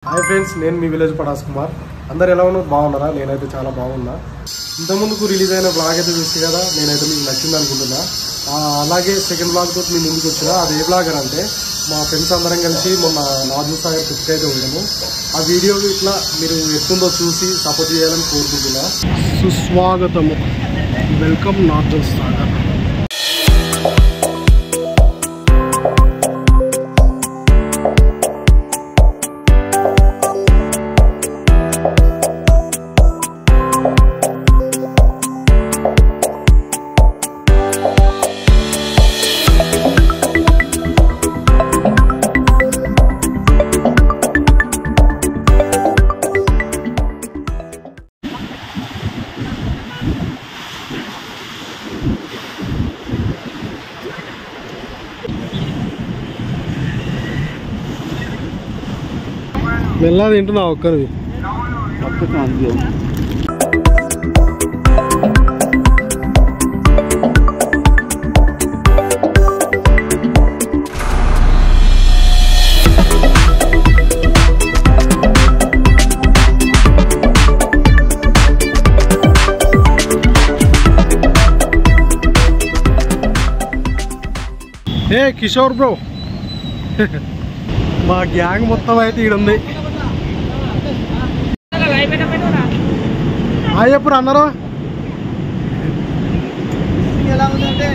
Hi friends, నేను మీ village Pataas Kumar. అందరు ఎలా ఉన్నారు? బాగున్నారా? నేనైతే చాలా బాగున్నా. ఇంతకుముందుకు రిలీజ్ అయిన బ్లాగ్ అయితే చూస్తే కదా, నేనైతే మీకు నచ్చింది అనుకుంటున్నా. అలాగే సెకండ్ బ్లాగ్ తోటి మీ ముందుకు వచ్చిన. అది ఏ బ్లాగర్ అంటే, మా ఫ్రెండ్స్ అందరం కలిసి మొన్న నాజూర్ సాగర్ ట్రిప్కి అయితే వెళ్ళాము. ఆ వీడియో ఇట్లా మీరు ఎట్టుందో చూసి సపోర్ట్ చేయాలని కోరుకుంటున్నా. సుస్వాగతము, వెల్కమ్ నాజూర్ సాగర్. మెల్లగా తింటున్నావు ఒక్కరివి. ఏ కిషోర్ బ్రో, మా గ్యాంగ్ మొత్తం అయితే ఈడ ఉంది. ఎప్పుడు అన్నారు ఎలా ఉందంటే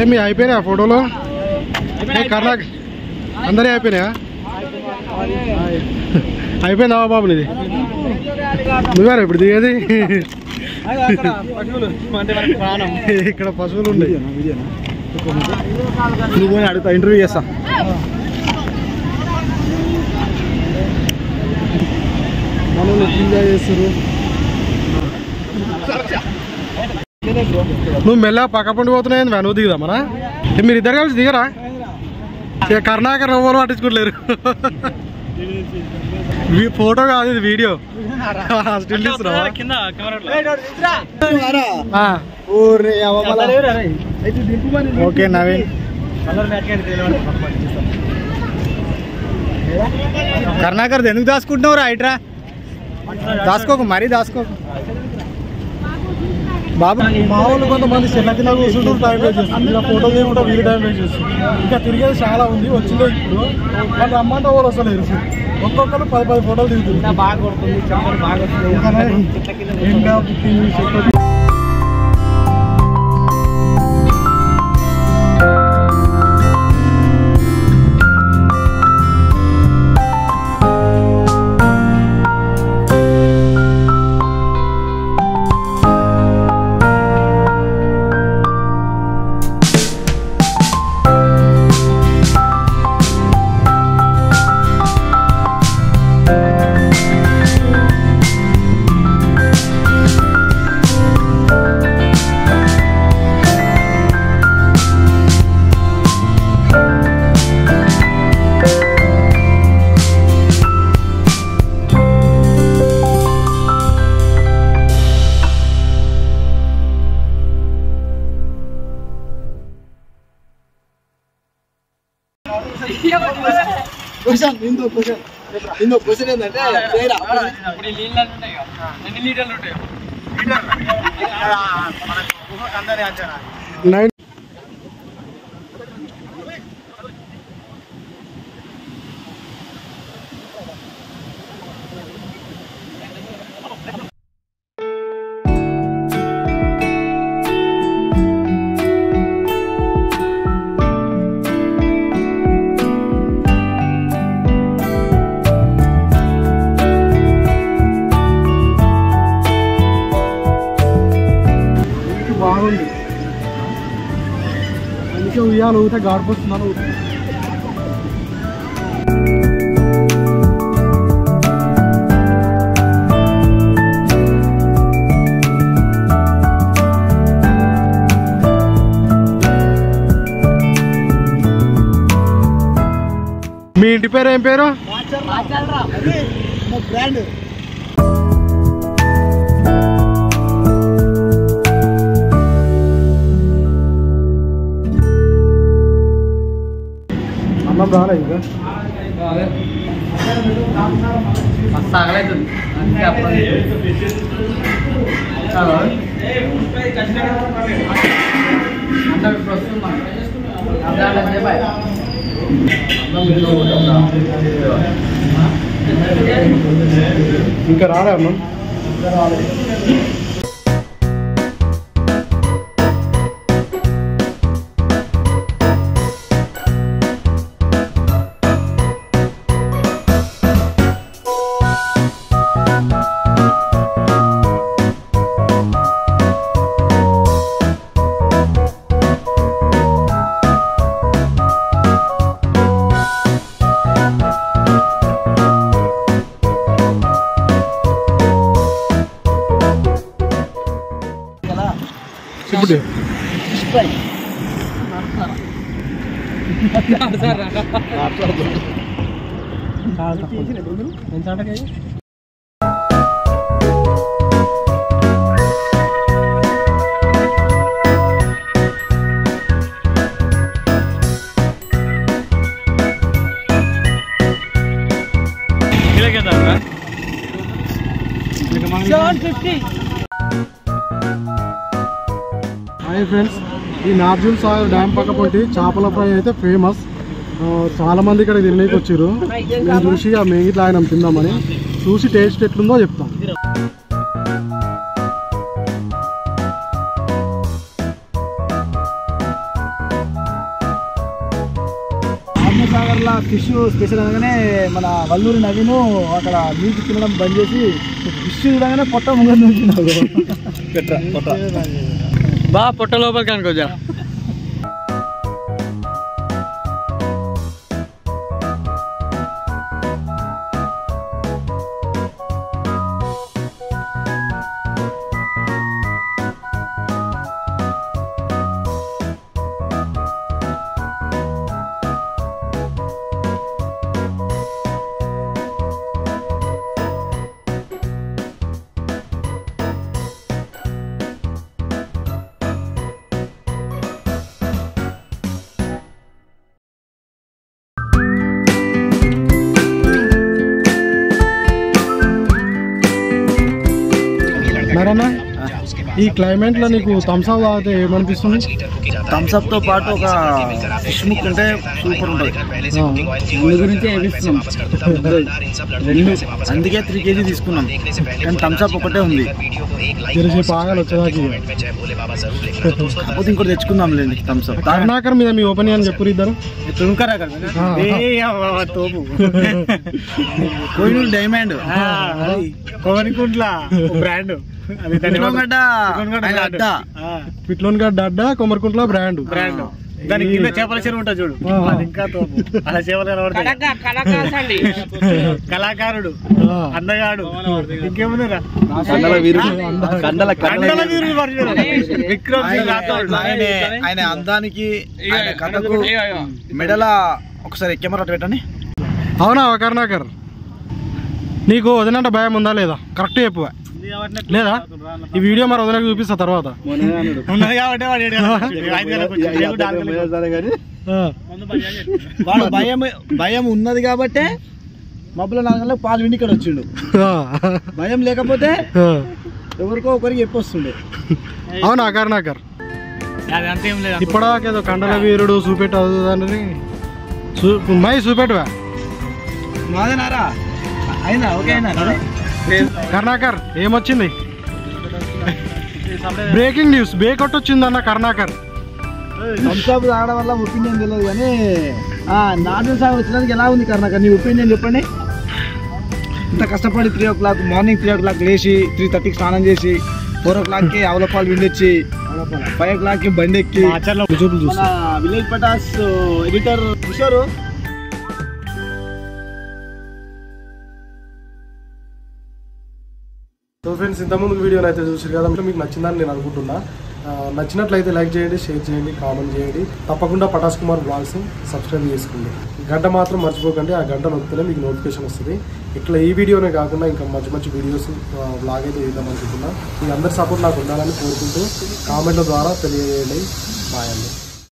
మీ అయిపోయినాయా ఫోటోలు? కర్ణాటక అందరే అయిపోయినాయా? అయిపోయిందా బాబు నీది? నువ్వేరా ఇప్పుడు దిగేది? ఇక్కడ పశువులు ఉన్నాయి. నువ్వు అడుగుతా, ఇంటర్వ్యూ చేస్తా. మనల్ని ఎంజాయ్ చేస్తారు. నువ్వు మెల్ల పక్క పండు పోతున్నాయి. నువ్వు దిగుదా మన? మీరు ఇద్దరు కలిసి దిగరా? కర్ణాకర్ ఎవరు పట్టించుకోలేరు. ఫోటో కాదు, ఇది వీడియో. స్టిల్ తీసుకురా. ఓకే నవీన్, కర్ణాకర్ ఎందుకు దాచుకుంటున్నావు? రైట్రా, దాచుకోకు, మరీ దాచుకోకు బాబు. మా వాళ్ళు కొంతమంది చెట్ల కింద కూర్చుంటూ టైం వేస్ట్ చేస్తుంది. ఇలా ఫోటో తీసుకుంటా వీళ్ళు టైం వేస్ట్ చేస్తుంది. ఇంకా తిరిగేది చాలా ఉంది. వచ్చిందో ఇప్పుడు వాళ్ళు రమ్మంటే వాళ్ళు వస్తలేరు. ఒక్కొక్కరు 10 ఫోటోలు దిగుతుంది. బాగా కొడుతుంది, బాగా వస్తుంది. క్వశ్చన్ ఏంటంటే, ఎన్ని లీటర్లు ఉంటాయి? బాగుంది. అందుకే ఉయ్యాలు ఊతే గాడిపోతున్నాను. మీ ఇంటి బండి పేరు ఏం పేరు? బ్రాండ్. అన్నం రాలే ఇంకా మస్తు ఆగలేదు అందుకే అప్పుడు ఇంకా రాలే అన్నం. ఇప్పుడు హాయ్ ఫ్రెండ్స్, ఈ నార్జుల్ సాగర్ డ్యామ్ పక్క పొంటి చేపల ఫ్రై అయితే ఫేమస్. చాలా మంది ఇక్కడ తినడానికి వచ్చారు. నేను చూసి ఆ మేగిట్లా ఆయన తిందామని చూసి టేస్ట్ ఎట్లుందో చెప్తాం. సాగర్లో ఫిష్ స్పెషల్ అనగానే మన వల్లూరి నవీను అక్కడ నీటి తినడం బంద్ చేసి ఫిష్ చూడగానే పొట్ట ముందు పొట్ట బా పొట్ట లోపలికి అనుకోజా. మరన్నా, ఈ క్లైమేట్ లో నీకు థమ్స్ అప్ తాగితే ఏమనిపిస్తుంది? థమ్స్ అప్ తో పాటు ఒక ఫిష్ ముక్ ఉంటే సూపర్ ఉంటుంది. గురించి అందుకే 3 kg తీసుకున్నాం. కానీ థమ్స్ అప్ ఒకటే ఉంది. పాగాలి వచ్చేదాకి కాకపోతే ఇంకోటి తెచ్చుకుందాం లేండి థమ్స్ అప్. కరుణాకర్ మీద మీ ఒపీనియన్ చెప్పు ఇద్దరు. తోపు కోయినూరు డైమండ్ కోవనికుంట్ల బ్రాండ్. పిట్లోన్ గడ్డ అడ్డ కొమరకుంట్ల బ్రాండ్. దానికి కింద చేపల చెరువు ఉంటుంది చూడు, అది ఇంకా తోపు. అలా చేపలు కళాకారుడు, అందగాడు, ఇంకేముందిరా విక్రమ్ సింగ్ రాథోడ్. ఆయన అందానికి కథకు మెడల ఒకసారి కెమెరా పెట్టండి. అవునా కరుణాకర్, నీకు వదినంటే భయం ఉందా లేదా? కరెక్ట్ చెప్పు. లేదా ఈ వీడియో మరి వదినకు చూపిస్తా తర్వాత. భయం ఉన్నది కాబట్టే మబ్బుల 4 గంటలకు పాలు విండి ఇక్కడ వచ్చిండు. భయం లేకపోతే ఎవరికో ఒకరికి చెప్పొస్తుండే. అవునా కరుణాకర్, ఇప్పటిదాకేదో కండల వీరుడు చూపెట్టని మై చూపెట్టువా మాదేనారా అయినా ఓకే అయినా. కరుణాకర్ ఏమొచ్చింది? బ్రేకింగ్ న్యూస్, బేకొట్టు వచ్చిందన్న కరుణాకర్. థమ్స్ అప్ తాగడం వల్ల ఒపీనియన్ తెలియదు కానీ నార్జుల్ సాగర్ వచ్చినందుకు ఎలా ఉంది కరుణాకర్? నీ ఒపీనియన్ చెప్పండి. ఇంత కష్టపడి 3 o'clock మార్నింగ్ 3 o'clock లేచి 3:30కి స్నానం చేసి 4 o'clockకి ఆవులపాలు విండొచ్చి 5 o'clockకి బండి ఎక్కి మన village Pataas editor Kishore so friends, ఇంతకుముందు వీడియోని అయితే చూసారు కదా, మీకు నచ్చిందని నేను అనుకుంటున్నా. నచ్చినట్లయితే లైక్ చేయండి, షేర్ చేయండి, కామెంట్ చేయండి. తప్పకుండా పటాస్ కుమార్ బ్లాగ్స్ సబ్స్క్రైబ్ చేసుకోండి. గంట మాత్రం మర్చిపోకండి. ఆ గంట నొక్కితేనే మీకు నోటిఫికేషన్ వస్తుంది. ఇట్లా ఈ వీడియోనే కాకుండా ఇంకా మంచి మంచి వీడియోస్ బ్లాగ్ అయితే చేద్దాం అనుకుంటున్నా. మీ అందరి సపోర్ట్ నాకు ఉండాలని కోరుకుంటూ కామెంట్ల ద్వారా తెలియజేయండి. బాయ్ అండి.